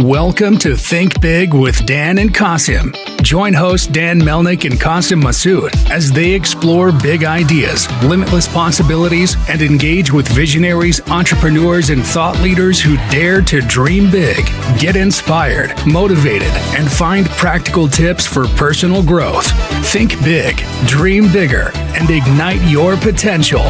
Welcome to Think Big with Dan and Qasim. Join hosts Dan Melnick and Qasim Masood as they explore big ideas, limitless possibilities, and engage with visionaries, entrepreneurs, and thought leaders who dare to dream big, get inspired, motivated, and find practical tips for personal growth. Think big, dream bigger, and ignite your potential.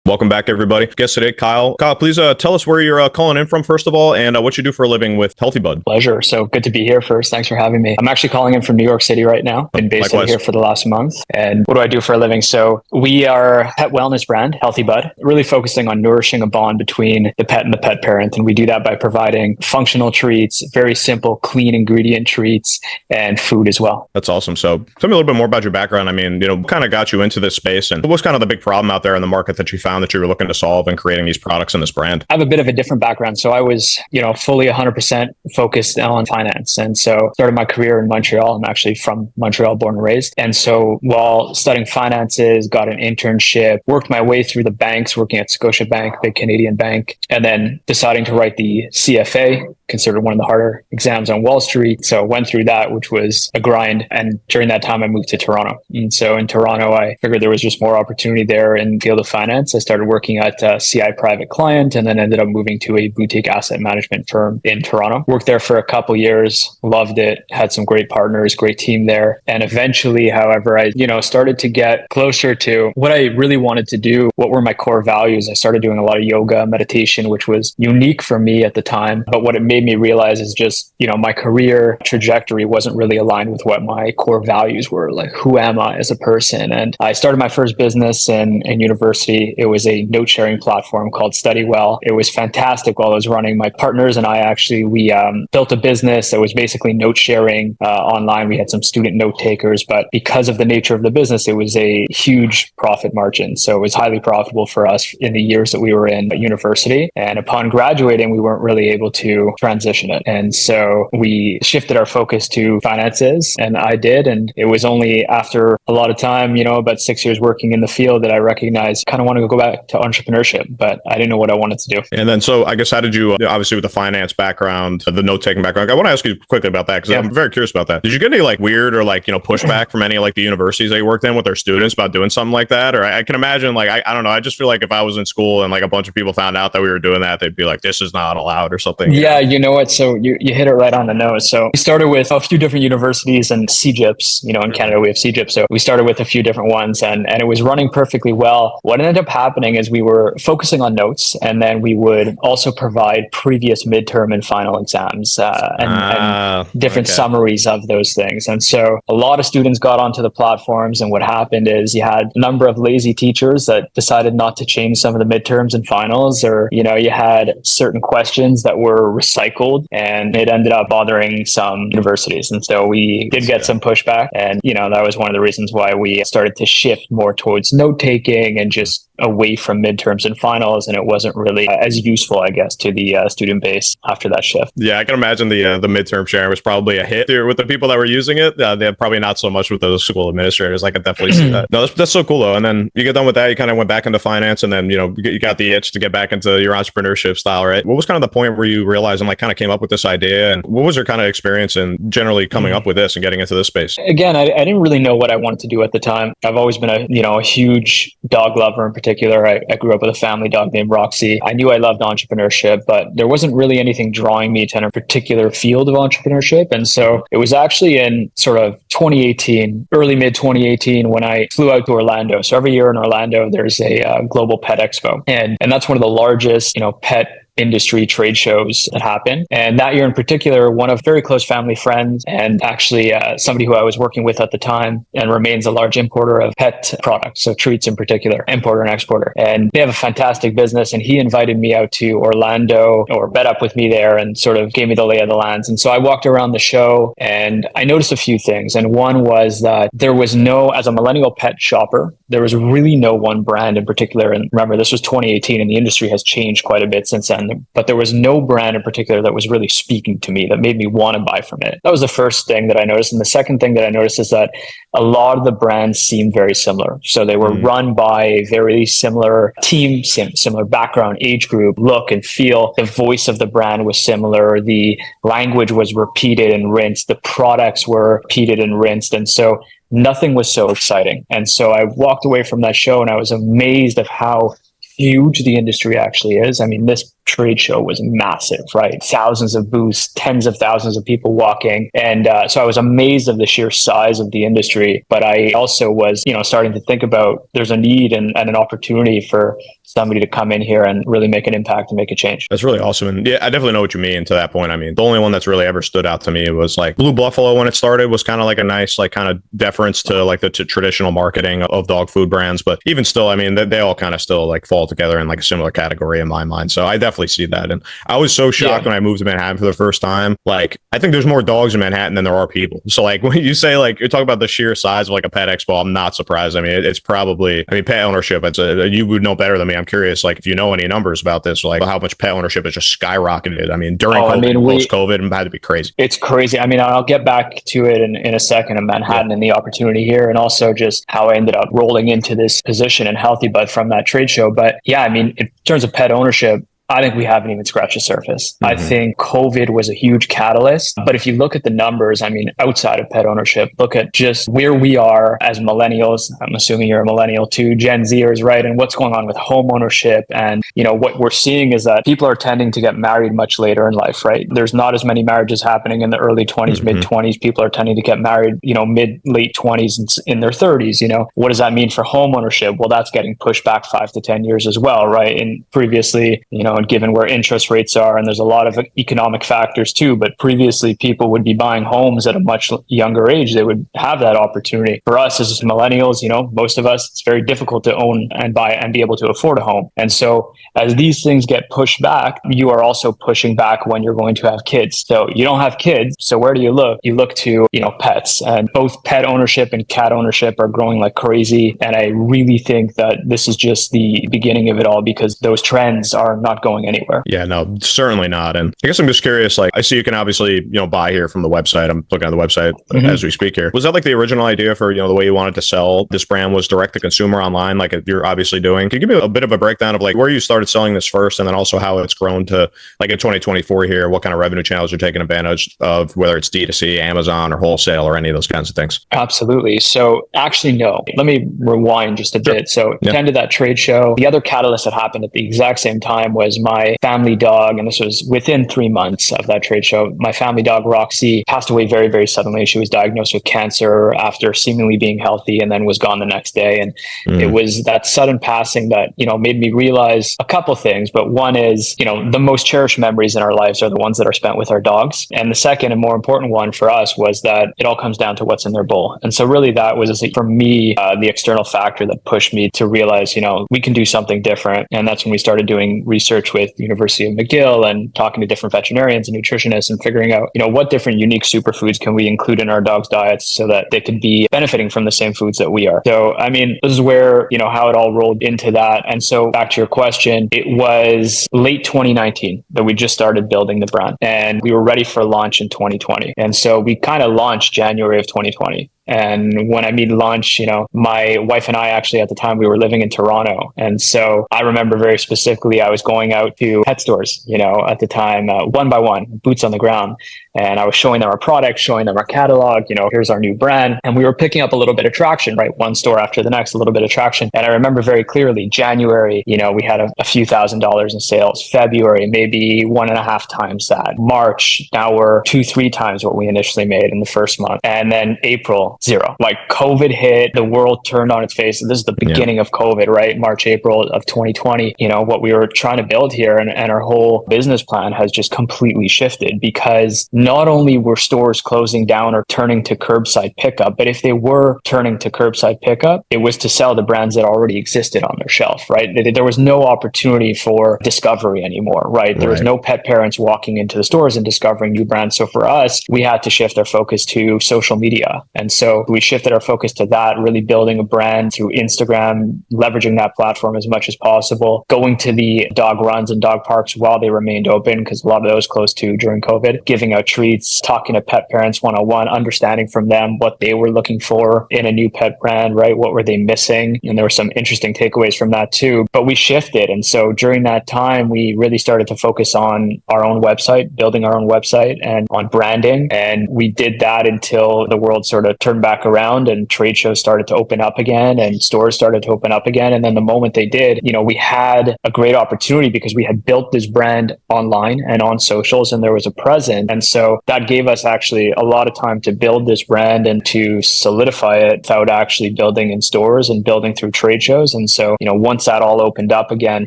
Welcome back, everybody. Guest today, Kyle. Kyle, please tell us where you're calling in from, first of all, and what you do for a living with Healthybud. Pleasure. So good to be here first. Thanks for having me. I'm actually calling in from New York City right now. Been based out here for the last month. And what do I do for a living? So we are a pet wellness brand, Healthybud, really focusing on nourishing a bond between the pet and the pet parent. And we do that by providing functional treats, very simple, clean ingredient treats, and food as well. That's awesome. So tell me a little bit more about your background. I mean, what kind of got you into this space, and what's kind of the big problem out there in the market that you found that you were looking to solve in creating these products and this brand? I have a bit of a different background. So I was, fully 100% focused on finance. And so started my career in Montreal. I'm actually from Montreal, born and raised. And so while studying finances, got an internship, worked my way through the banks, working at Scotiabank, big Canadian bank, and then deciding to write the CFA, considered one of the harder exams on Wall Street. So went through that, which was a grind. And during that time, I moved to Toronto. And so in Toronto, I figured there was just more opportunity there in the field of finance. I started working at CI Private Client, and then ended up moving to a boutique asset management firm in Toronto. Worked there for a couple years, loved it, had some great partners, great team there. And eventually, however, I, started to get closer to what I really wanted to do. What were my core values? I started doing a lot of yoga, meditation, which was unique for me at the time. But what it made me realize is just, my career trajectory wasn't really aligned with what my core values were. Like, who am I as a person? And I started my first business in university. It was a note sharing platform called StudyWell. It was fantastic while I was running. My partners and I we built a business that was basically note sharing online. We had some student note takers, but because of the nature of the business, it was a huge profit margin. So it was highly profitable for us in the years that we were in university. And upon graduating, we weren't really able to transition it. And so we shifted our focus to finances, and I did. And it was only after a lot of time, about 6 years working in the field, that I recognized kind of want to go back to entrepreneurship, but I didn't know what I wanted to do. And then, so I guess, how did you, obviously with the finance background, the note-taking background, I want to ask you quickly about that, because I'm very curious about that. Did you get any weird or pushback from any of the universities that you worked in with their students about doing something like that? Or I can imagine, I don't know, I just feel like if I was in school and a bunch of people found out that we were doing that, they'd be like, this is not allowed or something. Yeah, you know what? So you hit it right on the nose. So we started with a few different universities and CGIPs, in Canada we have CGIPs. So we started with a few different ones, and it was running perfectly well. What ended up happening is we were focusing on notes, and then we would also provide previous midterm and final exams and different summaries of those things. And so a lot of students got onto the platforms, and what happened is you had a number of lazy teachers that decided not to change some of the midterms and finals, or, you had certain questions that were recycled, and it ended up bothering some universities. And so we did get some pushback, and, that was one of the reasons why we started to shift more towards note-taking and just away from midterms and finals, and it wasn't really as useful, I guess, to the student base after that shift. Yeah, I can imagine the midterm sharing was probably a hit with the people that were using it. They're probably not so much with the school administrators. I can definitely see that. No, that's so cool though. And then you get done with that, you kind of went back into finance, and then you got the itch to get back into your entrepreneurship style, right? What was kind of the point where you realized and kind of came up with this idea, and what was your kind of experience in generally coming up with this and getting into this space? Again, I didn't really know what I wanted to do at the time. I've always been a huge dog lover in particular. I grew up with a family dog named Roxy. I knew I loved entrepreneurship, but there wasn't really anything drawing me to a particular field of entrepreneurship. And so it was actually in sort of 2018, early mid 2018, when I flew out to Orlando. So every year in Orlando, there's a global pet expo. And that's one of the largest, pet industry trade shows that happen. And that year in particular, one of very close family friends, and actually somebody who I was working with at the time and remains a large importer of pet products, so treats in particular, importer and exporter. And they have a fantastic business. And he invited me out to Orlando, or met up with me there, and sort of gave me the lay of the lands. And so I walked around the show and I noticed a few things. And one was that there was as a millennial pet shopper, there was really no one brand in particular. And remember, this was 2018 and the industry has changed quite a bit since then. but there was no brand in particular that was really speaking to me that made me want to buy from it. That was the first thing that I noticed. And the second thing that I noticed is that a lot of the brands seemed very similar. So they were run by a very similar team, similar background, age group, look and feel. The voice of the brand was similar. The language was repeated and rinsed. The products were repeated and rinsed. And so nothing was so exciting. And so I walked away from that show and I was amazed of how huge the industry actually is. I mean, this trade show was massive, right? Thousands of booths, tens of thousands of people walking. And so I was amazed of the sheer size of the industry. But I also was, starting to think about there's a need and an opportunity for somebody to come in here and really make an impact and make a change. That's really awesome. And yeah, I definitely know what you mean to that point. I mean, the only one that's really ever stood out to me was like Blue Buffalo when it started was kind of like a nice, like kind of deference to like the traditional marketing of dog food brands. But even still, I mean, they all kind of still like fall together in like a similar category in my mind. So I definitely see that. And I was so shocked when I moved to Manhattan for the first time. Like, I think there's more dogs in Manhattan than there are people. So like when you say like, you're talking about the sheer size of like a pet expo, I'm not surprised. I mean, it's probably, pet ownership, you would know better than me. I'm curious, like if you know any numbers about this, like how much pet ownership has just skyrocketed. I mean, during COVID, post-COVID, it had to be crazy. It's crazy. I mean, I'll get back to it in a second in Manhattan and the opportunity here, and also just how I ended up rolling into this position in Healthybud from that trade show. But yeah, I mean, in terms of pet ownership, I think we haven't even scratched the surface. I think COVID was a huge catalyst. But if you look at the numbers, I mean, outside of pet ownership, look at just where we are as millennials. I'm assuming you're a millennial too, Gen Zers, right? And what's going on with home ownership. And, what we're seeing is that people are tending to get married much later in life, right? There's not as many marriages happening in the early 20s, mid 20s. People are tending to get married, late 20s in their 30s. What does that mean for home ownership? Well, that's getting pushed back 5 to 10 years as well, right? And previously, and given where interest rates are, and there's a lot of economic factors too, but previously people would be buying homes at a much younger age. They would have that opportunity. For us as millennials, most of us, it's very difficult to own and buy and be able to afford a home. And so as these things get pushed back, you are also pushing back when you're going to have kids. So you don't have kids. So where do you look? You look to, pets, and both pet ownership and cat ownership are growing like crazy. And I really think that this is just the beginning of it all, because those trends are not going anywhere. Yeah, no, certainly not. And I guess I'm just curious, like I see you can obviously, buy here from the website. I'm looking at the website as we speak here. Was that like the original idea for, the way you wanted to sell this brand was direct to consumer online, like you're obviously doing? Can you give me a bit of a breakdown of like where you started selling this first, and then also how it's grown to like in 2024 here, what kind of revenue channels you're taking advantage of, whether it's D2C, Amazon, or wholesale, or any of those kinds of things? Absolutely. So actually, no, let me rewind just a bit. So attended that trade show. The other catalyst that happened at the exact same time was my family dog, and this was within 3 months of that trade show. My family dog, Roxy, passed away very, very suddenly. She was diagnosed with cancer after seemingly being healthy, and then was gone the next day. And it was that sudden passing that, made me realize a couple things. But one is, the most cherished memories in our lives are the ones that are spent with our dogs. And the second and more important one for us was that it all comes down to what's in their bowl. And so really that was, for me, the external factor that pushed me to realize, we can do something different. And that's when we started doing research with University of McGill and talking to different veterinarians and nutritionists and figuring out, what different unique superfoods can we include in our dogs' diets so that they could be benefiting from the same foods that we are. So, I mean, this is where, how it all rolled into that. And so back to your question, it was late 2019 that we just started building the brand, and we were ready for launch in 2020. And so we kind of launched January of 2020. And when I mean launch, my wife and I actually at the time we were living in Toronto. And so I remember very specifically, I was going out to pet stores, at the time, one by one, boots on the ground. And I was showing them our product, showing them our catalog, here's our new brand. And we were picking up a little bit of traction, right? One store after the next, a little bit of traction. And I remember very clearly, January, we had a few $1,000s in sales. February, maybe 1.5 times that. March, now we're 2-3 times what we initially made in the first month. And then April, zero. Like COVID hit, the world turned on its face. And this is the beginning of COVID, right? March, April of 2020, what we were trying to build here and our whole business plan has just completely shifted, because not only were stores closing down or turning to curbside pickup, but if they were turning to curbside pickup, it was to sell the brands that already existed on their shelf, right? There was no opportunity for discovery anymore, right? There was no pet parents walking into the stores and discovering new brands. So for us, we had to shift our focus to social media. And so so we shifted our focus to that, really building a brand through Instagram, leveraging that platform as much as possible, going to the dog runs and dog parks while they remained open, because a lot of those closed too during COVID, giving out treats, talking to pet parents one-on-one, understanding from them what they were looking for in a new pet brand, right? What were they missing? And there were some interesting takeaways from that too. But we shifted. And so during that time, we really started to focus on our own website, building our own website and on branding. And we did that until the world sort of turned back around and trade shows started to open up again and stores started to open up again. And then the moment they did, we had a great opportunity because we had built this brand online and on socials, and there was a presence. And so that gave us actually a lot of time to build this brand and to solidify it without actually building in stores and building through trade shows. And so, once that all opened up again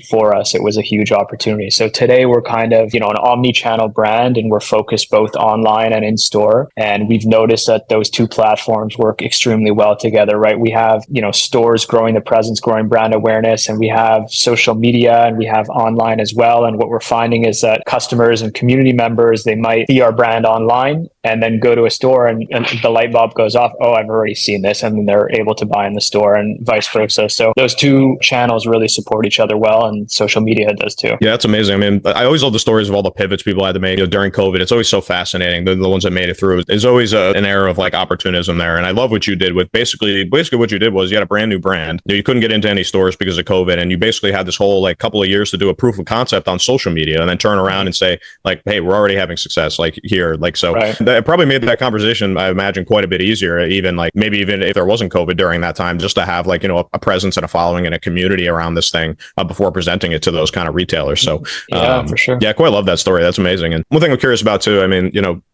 for us, it was a huge opportunity. So today we're kind of, an omni-channel brand, and we're focused both online and in store. And we've noticed that those two platforms work extremely well together, right? We have, stores growing the presence, growing brand awareness, and we have social media and we have online as well. And what we're finding is that customers and community members, they might see our brand online and then go to a store and the light bulb goes off. Oh, I've already seen this. And then they're able to buy in the store and vice versa. So those two channels really support each other well, and social media does too. Yeah, that's amazing. I mean, I always love the stories of all the pivots people had to make during COVID. It's always so fascinating. The ones that made it through. There's always an era of like opportunism there. And I love what you did with basically what you did was you had a brand new brand. You couldn't get into any stores because of COVID. And you basically had this whole like couple of years to do a proof of concept on social media and then turn around and say like, hey, we're already having success like here. Like, so right. That probably made that conversation, I imagine, quite a bit easier, even like maybe even if there wasn't COVID during that time, just to have like, a presence and a following and a community around this thing before presenting it to those kind of retailers. So for sure. Yeah, quite love that story. That's amazing. And one thing I'm curious about too, I mean,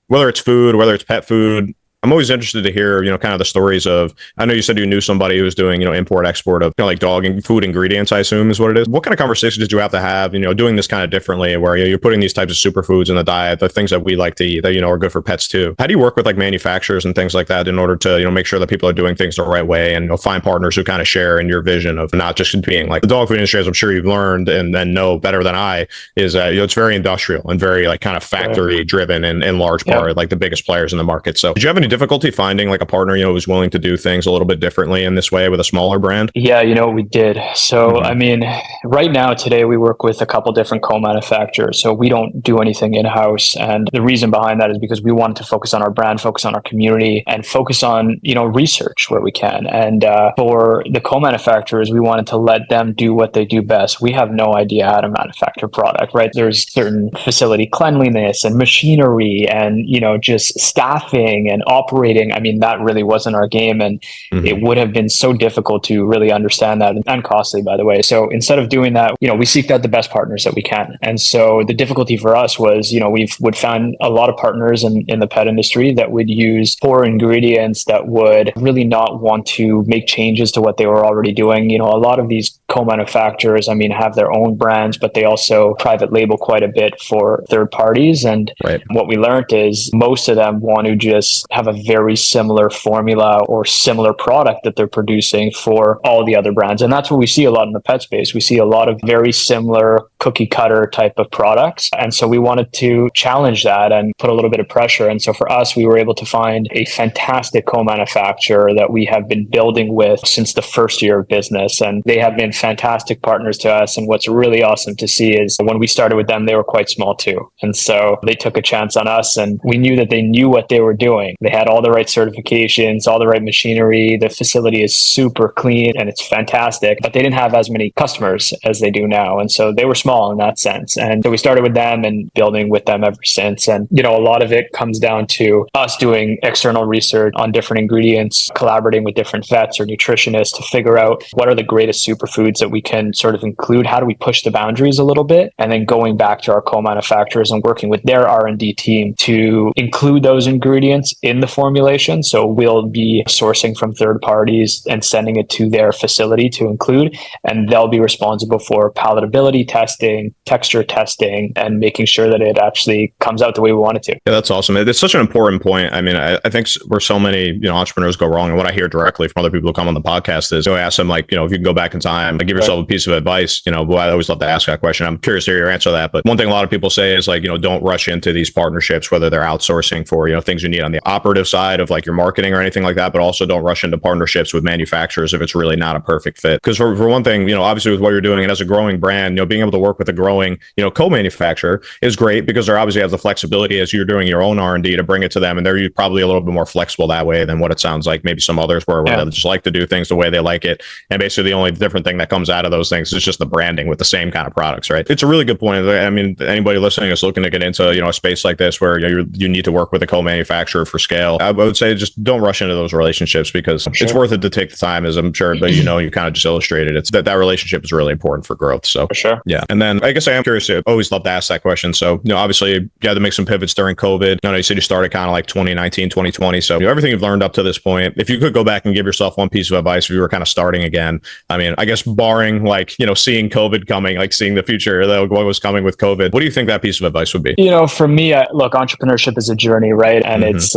whether it's food, whether it's pet food, I'm always interested to hear, kind of the stories of, I know you said you knew somebody who was doing, import export of like dog and food ingredients, I assume is what it is. What kind of conversations did you have to have, doing this kind of differently where you're putting these types of superfoods in the diet, the things that we like to eat that, are good for pets too. How do you work with like manufacturers and things like that in order to, make sure that people are doing things the right way and find partners who kind of share in your vision of not just being like the dog food industry, as I'm sure you've learned and then know better than I, is that, it's very industrial and very like kind of factory driven and in large part, like the biggest players in the market. So did you have any difficulty finding like a partner, who's willing to do things a little bit differently in this way with a smaller brand? Yeah, we did. So, I mean, right now, today, we work with a couple different co-manufacturers. So we don't do anything in-house. And the reason behind that is because we wanted to focus on our brand, focus on our community, and focus on, research where we can. And for the co-manufacturers, we wanted to let them do what they do best. We have no idea how to manufacture product, right? There's certain facility cleanliness and machinery and, just staffing and operating. I mean, that really wasn't our game, and it would have been so difficult to really understand that, and costly, by the way. So instead of doing that, we seeked out the best partners that we can. And so the difficulty for us was, would find a lot of partners in the pet industry that would use poor ingredients, that would really not want to make changes to what they were already doing. A lot of these co-manufacturers, I mean, have their own brands, but they also private label quite a bit for third parties. And what we learned is most of them want to just have a very similar formula or similar product that they're producing for all the other brands. And that's what we see a lot in the pet space. We see a lot of very similar cookie cutter type of products. And so we wanted to challenge that and put a little bit of pressure. And so for us, we were able to find a fantastic co-manufacturer that we have been building with since the first year of business. And they have been fantastic partners to us. And what's really awesome to see is when we started with them, they were quite small too. And so they took a chance on us, and we knew that they knew what they were doing. They had all the right certifications, all the right machinery. The facility is super clean and it's fantastic, but they didn't have as many customers as they do now. And so they were small in that sense. And so we started with them and building with them ever since. And, a lot of it comes down to us doing external research on different ingredients, collaborating with different vets or nutritionists to figure out what are the greatest superfoods that we can sort of include. How do we push the boundaries a little bit? And then going back to our co-manufacturers and working with their R&D team to include those ingredients in the formulation. So we'll be sourcing from third parties and sending it to their facility to include, and they'll be responsible for palatability testing, texture testing, and making sure that it actually comes out the way we want it to. Yeah, that's awesome. It's such an important point. I mean, I think where so many entrepreneurs go wrong, and what I hear directly from other people who come on the podcast is, I ask them like, if you can go back in time, give yourself a piece of advice. Well, I always love to ask that question. I'm curious to hear your answer to that. But one thing a lot of people say is like, don't rush into these partnerships, whether they're outsourcing for things you need on the operating collaborative side of like your marketing or anything like that, but also don't rush into partnerships with manufacturers if it's really not a perfect fit. Because for one thing, obviously with what you're doing and as a growing brand, being able to work with a growing, co-manufacturer is great because they're obviously has the flexibility as you're doing your own R&D to bring it to them. And they're probably a little bit more flexible that way than what it sounds like maybe some others where they just like to do things the way they like it. And basically the only different thing that comes out of those things is just the branding with the same kind of products, right? It's a really good point. I mean, anybody listening is looking to get into, a space like this where you need to work with a co-manufacturer for scale. I would say just don't rush into those relationships because it's worth it to take the time, as I'm sure that you kind of just illustrated. It's that relationship is really important for growth. So for sure. Yeah. And then I guess I am curious. I always love to ask that question. So, obviously you had to make some pivots during COVID. I know you said you started kind of like 2019, 2020. So everything you've learned up to this point, if you could go back and give yourself one piece of advice if you were kind of starting again, I mean, I guess barring like, seeing COVID coming, like seeing the future, what was coming with COVID, what do you think that piece of advice would be? For me, look, entrepreneurship is a journey, right? And it's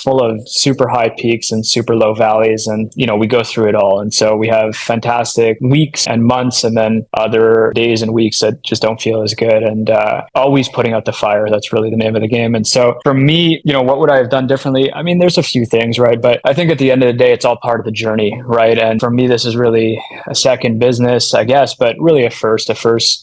full of super high peaks and super low valleys. And, we go through it all. And so we have fantastic weeks and months and then other days and weeks that just don't feel as good. And always putting out the fire. That's really the name of the game. And so for me, what would I have done differently? I mean, there's a few things, right? But I think at the end of the day, it's all part of the journey, right? And for me, this is really a second business, I guess, but really a first,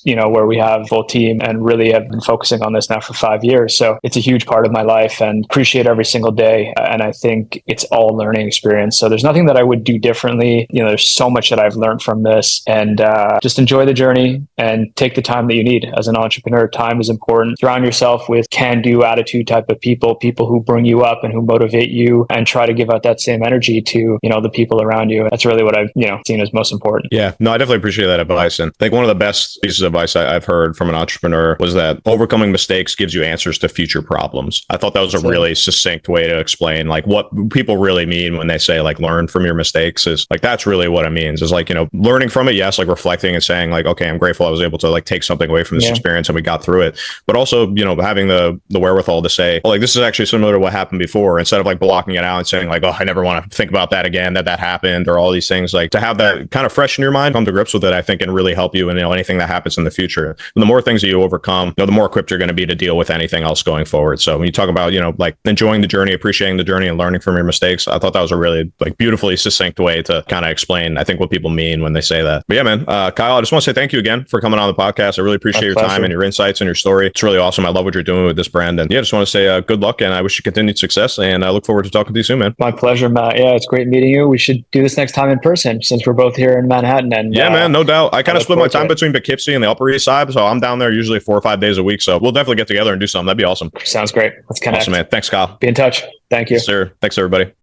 where we have a full team and really have been focusing on this now for 5 years. So it's a huge part of my life and appreciate every single day. And I think it's all learning experience. So there's nothing that I would do differently. There's so much that I've learned from this and just enjoy the journey and take the time that you need. As an entrepreneur, time is important. Surround yourself with can-do attitude type of people who bring you up and who motivate you and try to give out that same energy to, the people around you. That's really what I've, seen as most important. Yeah, no, I definitely appreciate that advice. And I think one of the best pieces of advice I've heard from an entrepreneur was that overcoming mistakes gives you answers to future problems. I thought that was a really succinct way to explain like what people really mean when they say like learn from your mistakes is like, that's really what it means is like, learning from it. Yes. Like reflecting and saying like, okay, I'm grateful I was able to like take something away from this experience and we got through it. But also, having the wherewithal to say, oh, like this is actually similar to what happened before instead of like blocking it out and saying like, oh, I never want to think about that again, that happened or all these things. Like to have that kind of fresh in your mind, come to grips with it, I think can really help you in anything that happens in the future. And the more things that you overcome, the more equipped you're going to be to deal with anything else going forward. So when you talk about, like enjoying the journey, appreciating the journey and learning from your mistakes, I thought that was a really like beautifully succinct way to kind of explain, I think, what people mean when they say that. But yeah, man, Kyle, I just want to say thank you again for coming on the podcast. I really appreciate your time and your insights and your story. It's really awesome. I love what you're doing with this brand. And yeah, just want to say good luck and I wish you continued success. And I look forward to talking to you soon, man. My pleasure, Matt. Yeah, it's great meeting you. We should do this next time in person since we're both here in Manhattan. And yeah, man, no doubt. I kind of split my time between Poughkeepsie and the Upper East Side. So I'm down there usually 4 or 5 days a week. So we'll definitely get together and do something. That'd be awesome. Sounds great. Let's connect. Awesome, man. Thanks, Kyle. Be in touch. Thank you. Yes, sir. Thanks, everybody.